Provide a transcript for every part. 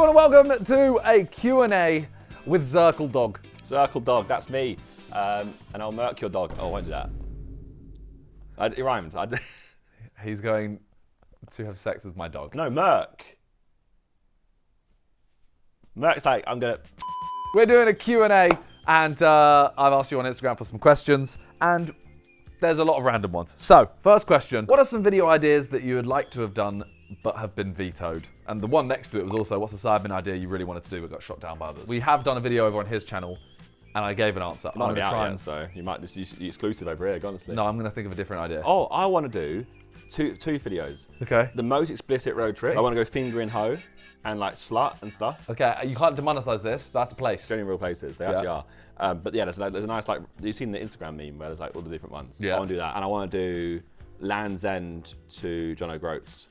everyone, welcome to a Q&A with Zirkle Dog. Zirkle Dog, that's me. And I'll murk your dog. Oh, I won't do that. It rhymes. He's going to have sex with my dog. No, murk. Murk's like, I'm gonna... We're doing a Q&A, and I've asked you on Instagram for some questions, and there's a lot of random ones. So, first question, what are some video ideas that you would like to have done but have been vetoed? And the one next to it was also, what's a Sidemen idea you really wanted to do but got shot down by others? We have done a video over on his channel, and I gave an answer. I'm gonna try yet, so you might just use the exclusive over here, honestly. No, I'm gonna think of a different idea. Oh, I want to do two videos. Okay. The most explicit road trip. I want to go fingering hoe and like slut and stuff. Okay, you can't demonetize this. That's a place. It's only real places. They actually are. But yeah, there's a nice, like, you've seen the Instagram meme where there's like all the different ones. Yeah. I want to do that. And I want to do Land's End to John O'Groats.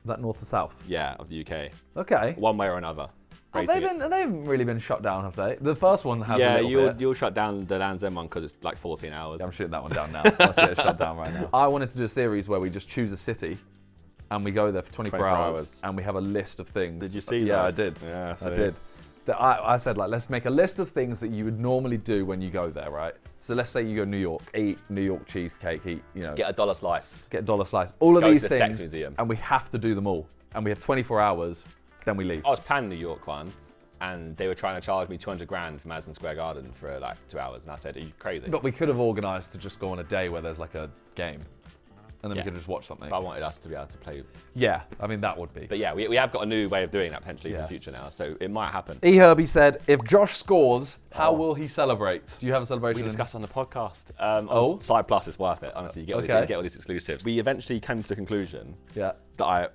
Is that north to south? Yeah, of the UK. Okay. One way or another. They haven't really been shut down, have they? The first one has a little bit. You'll shut down the Land's End one because it's like 14 hours. Yeah, I'm shooting that one down now. I'll see it shut down right now. I wanted to do a series where we just choose a city and we go there for 24 hours and we have a list of things. Did you see that? Yeah, I did. Yeah, I did. I said, like, let's make a list of things that you would normally do when you go there, right? So let's say you go to New York, eat New York cheesecake, Get a dollar slice. Get a dollar slice. All of Go these to the things, sex museum. and we have to do them all. And we have 24 hours, then we leave. I was planning New York one, and they were trying to charge me 200 grand for Madison Square Garden for like 2 hours, and I said, are you crazy? But we could have organised to just go on a day where there's like a game, and then we could just watch something. But I wanted us to be able to play. Yeah, I mean, that would be. But yeah, we have got a new way of doing that potentially in the future now, so it might happen. E. Herbie said, if Josh scores, how will he celebrate? Do you have a celebration? We discussed on the podcast. Oh? Side Plus is worth it, honestly. You get all these exclusives. We eventually came to the conclusion that I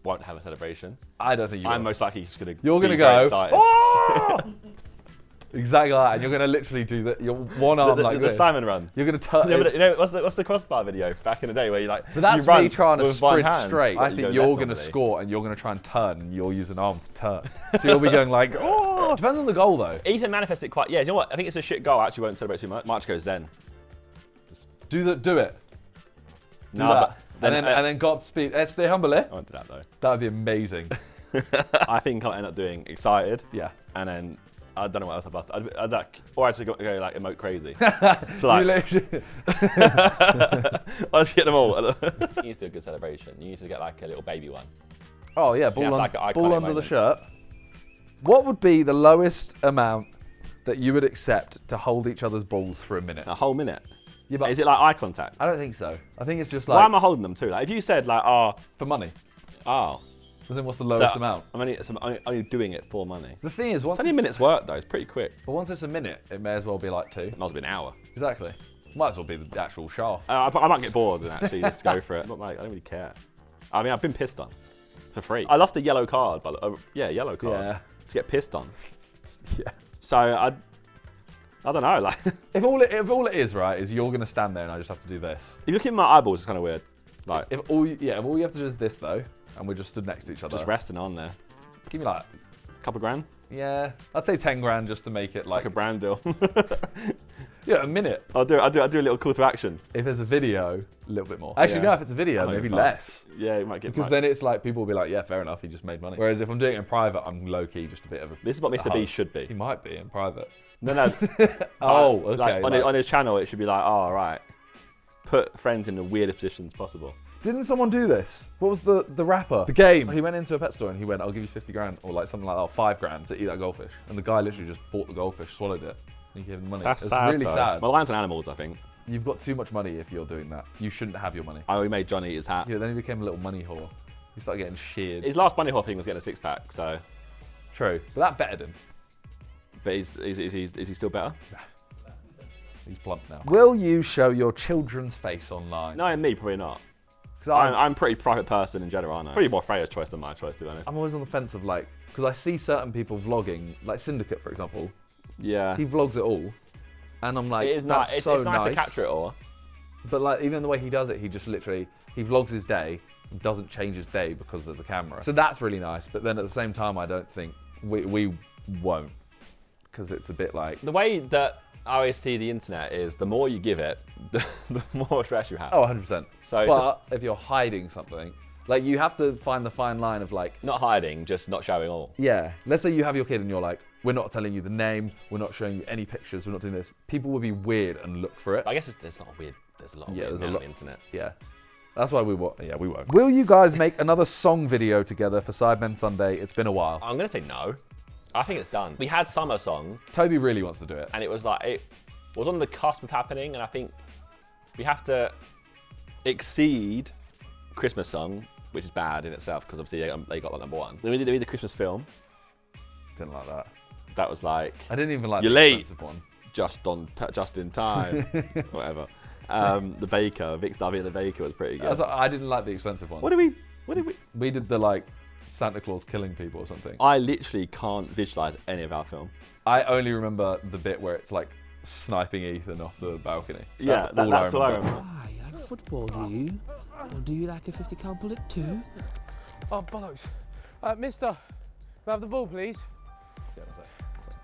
won't have a celebration. I don't think you will. I'm most likely just going to You're going to go, oh! Exactly like that, and you're going to literally do your one arm like this. The Simon run. You're going to turn. You know, what's the crossbar video back in the day where you like? But that's you me trying to sprint straight. I you think you're going to score, and you're going to try and turn, and you'll use an arm to turn. So you'll be going like, oh! Depends on the goal, though. Ethan manifested it quite. Yeah, you know what? I think it's a shit goal. I actually won't celebrate too much. March goes then. Do it. Do No, that. And then Godspeed. Stay humble, eh? I won't do that though. That would be amazing. I think I'll end up doing excited. Yeah. And then I don't know what else I've lost. Or I'd just go like emote crazy. So like, I'll just get them all. You need to do a good celebration. You need to get like a little baby one. Oh yeah, ball like under the shirt. What would be the lowest amount that you would accept to hold each other's balls for a minute? A whole minute. Yeah, but is it like eye contact? I don't think so. I think it's just like. Why am I holding them too? Like if you said like, for money. Oh. So then what's the lowest amount? I'm only doing it for money. The thing is, once it's only a minute's work though. It's pretty quick. But once it's a minute, it may as well be like 2. It might as well be an hour. Exactly. Might as well be the actual shaft. I might get bored and actually just go for it. I'm not like, I don't really care. I mean, I've been pissed on for free. I lost a yellow card, yellow card. Yeah. To get pissed on. Yeah. So I don't know. Like, if all it is, right, is you're gonna stand there and I just have to do this. If you look at my eyeballs, it's kind of weird. Like, if all you have to do is this though, and we're just stood next to each other. Just resting on there. Give me like a couple grand. Yeah, I'd say 10 grand just to make it like a brand deal. Yeah, a minute. I'll do a little call to action. If there's a video, a little bit more. Actually, no, if it's a video, maybe less. Yeah, you might get. Because then it's like people will be like, yeah, fair enough, he just made money. Whereas if I'm doing it in private, I'm low key just a bit of a. This is what Mr. B should be. He might be in private. No. Oh, okay. Like, on his channel, it should be like, oh, right. Put friends in the weirdest positions possible. Didn't someone do this? What was the rapper? The game. He went into a pet store and he went, I'll give you 50 grand or like something like that, 5 grand to eat that goldfish. And the guy literally just bought the goldfish, swallowed it, and he gave him the money. That's it's sad, really sad. Well, lions and animals, I think. You've got too much money if you're doing that. You shouldn't have your money. We made Johnny eat his hat. Yeah, then he became a little money whore. He started getting sheared. His last money whore thing was getting a 6-pack, so. True, but that bettered him. But is he still better? He's plump now. Will you show your children's face online? No, me, probably not. I'm a pretty private person in general, aren't I? Pretty more Freya's choice than my choice, to be honest. I'm always on the fence of like, because I see certain people vlogging, like Syndicate, for example. Yeah. He vlogs it all. And I'm like, it's nice to capture it all. But like, even the way he does it, he just literally, he vlogs his day, and doesn't change his day because there's a camera. So that's really nice. But then at the same time, I don't think we won't. Because it's a bit like... The way that I always see the internet is the more you give it, the more stress you have. Oh, 100%. So but if you're hiding something, Like, you have to find the fine line of like... Not hiding, just not showing all. Yeah. Let's say you have your kid and you're like, we're not telling you the name, we're not showing you any pictures, we're not doing this. People will be weird and look for it. I guess there's not weird. There's a lot of weird on the internet. Yeah. That's why we won't. Yeah, we won't. Will you guys make another song video together for Sidemen Sunday? It's been a while. I'm gonna say no. I think it's done. We had Summer Song. Toby really wants to do it. And it was like, it was on the cusp of happening, and I think we have to exceed Christmas Song, which is bad in itself, because obviously they got like #1. Then we did the Christmas film. Didn't like that. That was like... I didn't even like the late. Expensive one. Just in time. Whatever. The Baker, Vic Starby the Baker was pretty good. I didn't like the expensive one. What did we? We did the like Santa Claus killing people or something. I literally can't visualize any of our film. I only remember the bit where it's like sniping Ethan off the balcony. Yeah, that's all I remember. Ah, you like football, do you? Or do you like a 50 cal bullet too? Oh, bollocks. Mister, can I have the ball, please? Yeah,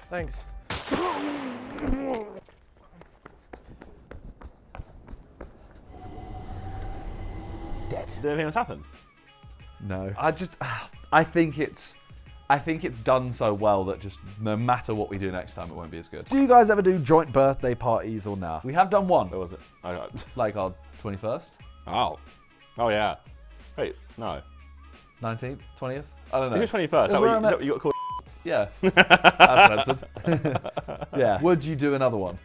Thanks. Dead. Did anything else happen? No. I think it's done so well that just no matter what we do next time, it won't be as good. Do you guys ever do joint birthday parties or nah? We have done one. Where was it? Like our 21st? Oh yeah. Wait, no. 19th? 20th? I don't know. It was 21st. Is that what you got called? Yeah. That's censored. Yeah. Would you do another one?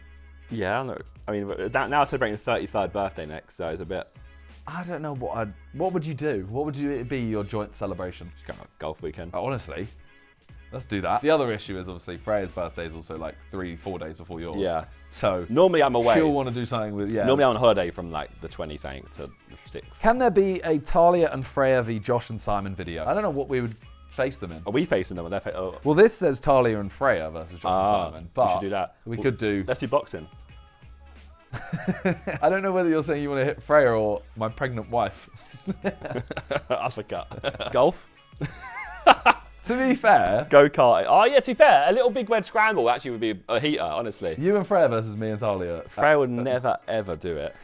Yeah, I mean, now I'm celebrating 33rd birthday next, so it's a bit... I don't know what would you do? What would it be your joint celebration? Just go on a golf weekend. Honestly, let's do that. The other issue is obviously Freya's birthday is also like 3-4 days before yours. Yeah. So normally I'm away. She'll want to do something with, yeah. Normally I'm on holiday from like the 20th to the 6th. Can there be a Talia and Freya v Josh and Simon video? I don't know what we would face them in. Are we facing them? Well, this says Talia and Freya versus Josh and Simon, but we should do that. We could do... Let's do boxing. I don't know whether you're saying you want to hit Freya or my pregnant wife. That's a cut. Golf? To be fair... Go-karting. Oh yeah, to be fair, a little big red scramble actually would be a heater, honestly. You and Freya versus me and Talia. Freya would never, ever do it.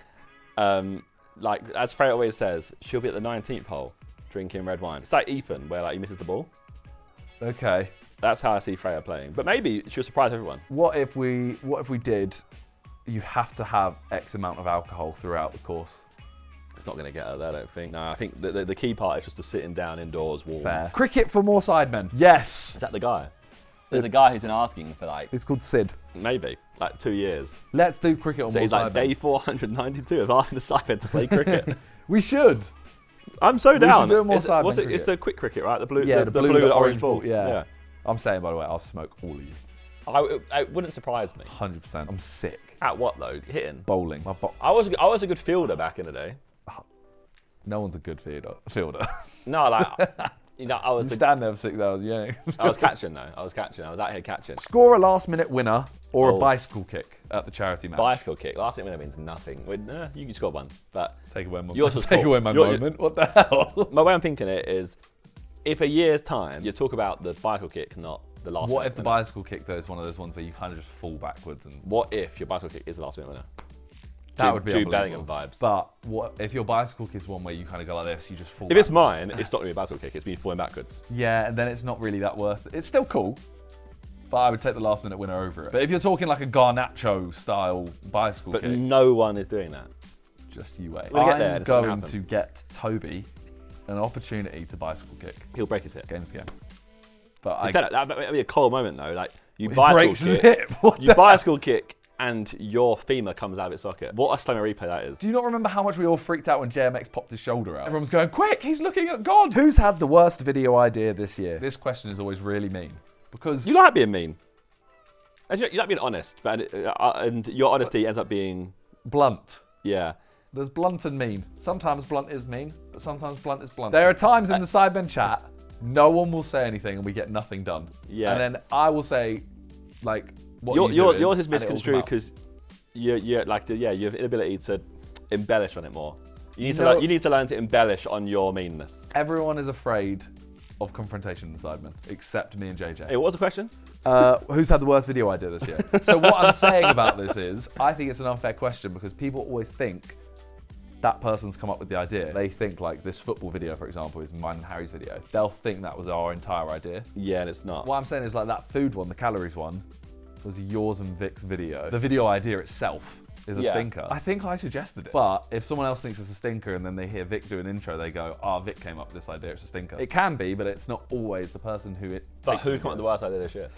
Like, as Freya always says, she'll be at the 19th hole drinking red wine. It's like Ethan, where like he misses the ball. Okay. That's how I see Freya playing. But maybe she'll surprise everyone. What if we did... You have to have X amount of alcohol throughout the course. It's not going to get her there, I don't think. No, I think the key part is just to sitting down indoors, warm. Fair. Cricket for more Sidemen. Yes. Is that the guy? There's a guy who's been asking for like... It's called Sid. Maybe. Like 2 years. Let's do cricket on So more he's like Sidemen. day 492 of asking the Sidemen to play cricket. We should. I'm so down. should do more Sidemen what's it? It's cricket. the quick cricket, right? The blue, Yeah, the blue blue and orange ball. Yeah. I'm saying, by the way, I'll smoke all of you. It wouldn't surprise me. 100%. I'm sick. At what though? Hitting? Bowling. I was a good fielder back in the day. No one's a good fielder. No, like you know, I was Stand there for 6 hours, yeah. I was catching though. I was out here catching. Score a last-minute winner or a bicycle kick at the charity match. Bicycle kick. Last minute means nothing. You can score one, but Take away my yours was take cool. away my moment. What the hell? My way I'm thinking it is, if a year's time you talk about the bicycle kick, not the last. What minute if the winner. bicycle kick though is one of those ones where you kind of just fall backwards and... What if your bicycle kick is the last minute winner? That would be Jude unbelievable. Bellingham vibes. But what if your bicycle kick is one where you kind of go like this, you just fall If it's backwards? mine, it's not going to be a bicycle kick. It's me falling backwards. Yeah, and then it's not really that worth it. It's still cool, but I would take the last minute winner over it. But if you're talking like a Garnacho style bicycle But kick, no one is doing that. just you wait. We'll get there, I'm it's gonna going happen. to get Toby an opportunity to bicycle kick. He'll break his hip. Game's game. But That'd be a cold moment though. Like you He bicycle breaks his kick, hip. What you the bicycle kick, and your femur comes out of its socket. What a slow replay that is. Do you not remember how much we all freaked out when JMX popped his shoulder out? Everyone's going, quick, he's looking at God. Who's had the worst video idea this year? This question is always really mean. Because You like being mean. You like being honest, but and your honesty ends up being blunt. yeah. There's blunt and mean. Sometimes blunt is mean, but sometimes blunt is blunt. There are times in the Sidemen chat, no one will say anything and we get nothing done. Yeah. And then I will say, like, what are you doing? Yours is And it'll come misconstrued out. because you have inability to embellish on it more. You need to learn to embellish on your meanness. Everyone is afraid of confrontation in the Sidemen, except me and JJ. Hey, what was the question? Who's had the worst video idea this year? So what I'm saying about this is, I think it's an unfair question because people always think that person's come up with the idea. They think like this football video, for example, is mine and Harry's video. They'll think that was our entire idea. Yeah, and it's not. What I'm saying is like that food one, the calories one, was yours and Vic's video. The video idea itself is a stinker. I think I suggested it. But if someone else thinks it's a stinker and then they hear Vic do an intro, they go, Vic came up with this idea, it's a stinker. It can be, but it's not always the person who it... But who came up with the worst idea this year?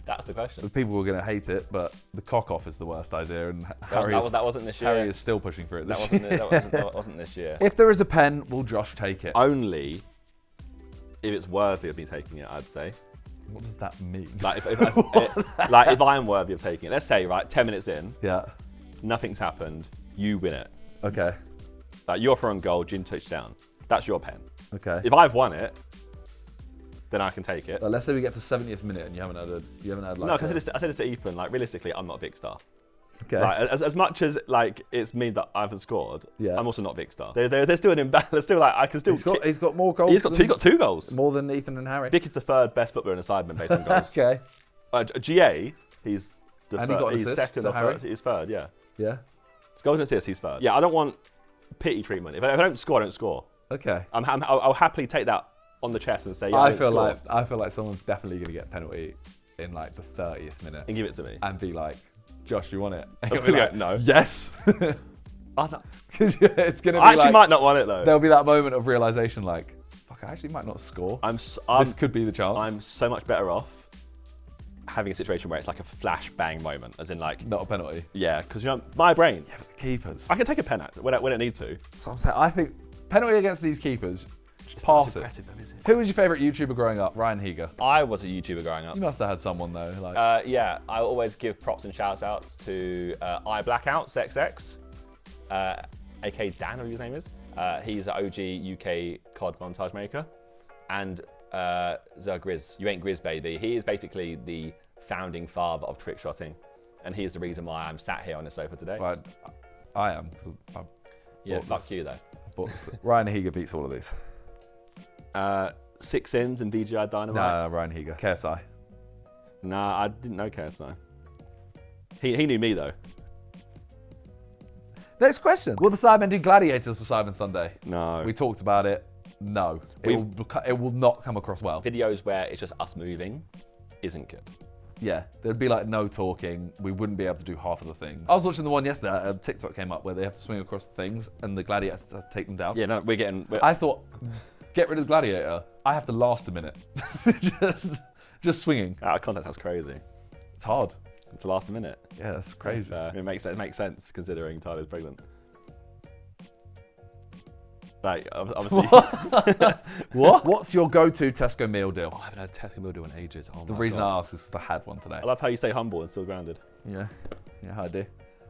That's the question. The people were going to hate it, but the cock off is the worst idea, and That wasn't this year. Harry is still pushing for it this That year. wasn't this year. If there is a pen, will Josh take it? Only if it's worthy of me taking it, I'd say. What does that mean? Like if I'm worthy of taking it. Let's say, right, 10 minutes in, Yeah. nothing's happened, you win it. Okay. Like you're throwing goal, Jin touchdown. That's your pen. Okay. If I've won it, then I can take it. But let's say we get to 70th minute and you haven't had like. No, because I said this to Ethan. Like realistically, I'm not a big star. Okay. Like as much as like it's me that I haven't scored, Yeah. I'm also not a big star. They're still an imbalance. They're still like I can still. He's got more goals. He's got two goals. More than Ethan and Harry. Vic is the third best footballer in the Sidemen based on goals. Okay. GA, he's the And he third. got an He's assist, second so or Harry? third. He's third. Yeah. Yeah. Goals and assists, he's third. Yeah, I don't want pity treatment. If I don't score, I don't score. Okay. I'll happily take that on the chest and say, yeah, I feel like someone's definitely gonna get a penalty in like the 30th minute and give it to me. and be like, Josh, you want it? And I'm you'll be gonna like, go, no. Yes. It's gonna be I actually like, might not want it though. there'll be that moment of realization, like, fuck, I actually might not score. This could be the chance. I'm so much better off having a situation where it's like a flash bang moment, as in like, not a penalty. yeah, because you know my brain. Yeah, but the keepers. I can take a pen out when it needs to. So I'm saying, I think penalty against these keepers, just pass it. Aggressive though, is it? Who was your favourite YouTuber growing up? Ryan Heger. I was a YouTuber growing up. You must have had someone though. Like, Yeah, I always give props and shouts outs to iBlackouts XX, aka Dan, or his name is. He's an OG UK COD montage maker, and Grizz. You ain't Grizz, baby. He is basically the founding father of trick shotting, and he is the reason why I'm sat here on the sofa today. right, I am. 'Cause Yeah, bought fuck this. you though. Ryan Heger beats all of these. 6 sins and BGI Dynamite. Nah, Ryan Heger. KSI. Nah, I didn't know KSI. He knew me though. Next question. Will the Sidemen do gladiators for Sidemen Sunday? No. We talked about it. No. It will not come across well. Videos where it's just us moving isn't good. Yeah, there'd be like no talking. We wouldn't be able to do half of the things. I was watching the one yesterday. TikTok came up where they have to swing across the things and the gladiators have to take them down. Yeah, no, I thought, get rid of the gladiator. I have to last a minute. just swinging. out of context, that's crazy. It's hard. It's the last minute. Yeah, that's crazy. It makes sense considering Tyler's pregnant. Like, obviously. What? What's your go-to Tesco meal deal? I haven't had a Tesco meal deal in ages. Oh The my reason God. I ask is because I had one today. I love how you stay humble and still grounded. Yeah, I do.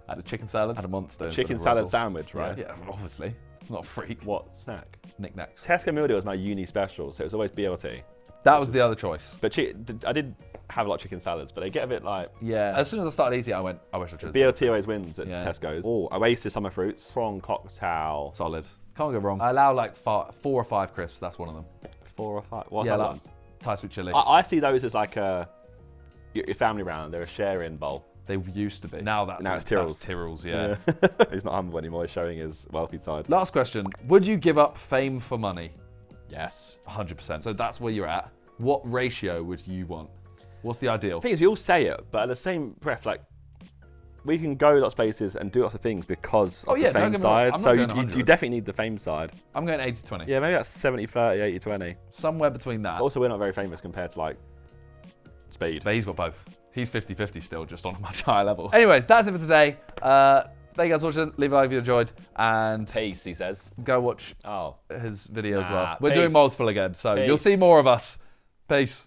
I had a chicken salad. I had a monster. instead Chicken of a salad roll. sandwich, right? Yeah, obviously. It's not a freak. What snack? Knickknacks. Tesco meal deal was my uni special, so it was always BLT. That was the other choice. But I did have a lot of chicken salads, but they get a bit like Yeah. As soon as I started eating, I went, I wish I chose BLT always wins at Yeah. Tesco's. Oh, Oasis summer fruits, prawn cocktail, Solid. Can't go wrong. I allow like 4 or 5 crisps. That's one of them. 4 or 5. What's yeah, that like ones? Thai sweet chili. I see those as like your family round. They're a sharing bowl. They used to be. Now it's Tyrrell's. Tyrrell's, yeah. He's not humble anymore. He's showing his wealthy side. Last question. Would you give up fame for money? Yes. 100%. So that's where you're at. What ratio would you want? What's the ideal? The thing is, we all say it, but at the same breath, like, we can go lots of places and do lots of things because of yeah, the don't fame get me wrong, side. I'm not So going you 100. definitely need the fame side. I'm going 80-20. Yeah, maybe that's 70-30, 80-20. Somewhere between that. Also, we're not very famous compared to, like, Speed. But he's got both. He's 50-50 still, just on a much higher level. Anyways, that's it for today. Thank you guys for watching. Leave a like if you enjoyed. And Peace, he says. go watch Oh. his video as Nah, well. We're doing peace. multiple again, so you'll see Peace. more of us. Peace.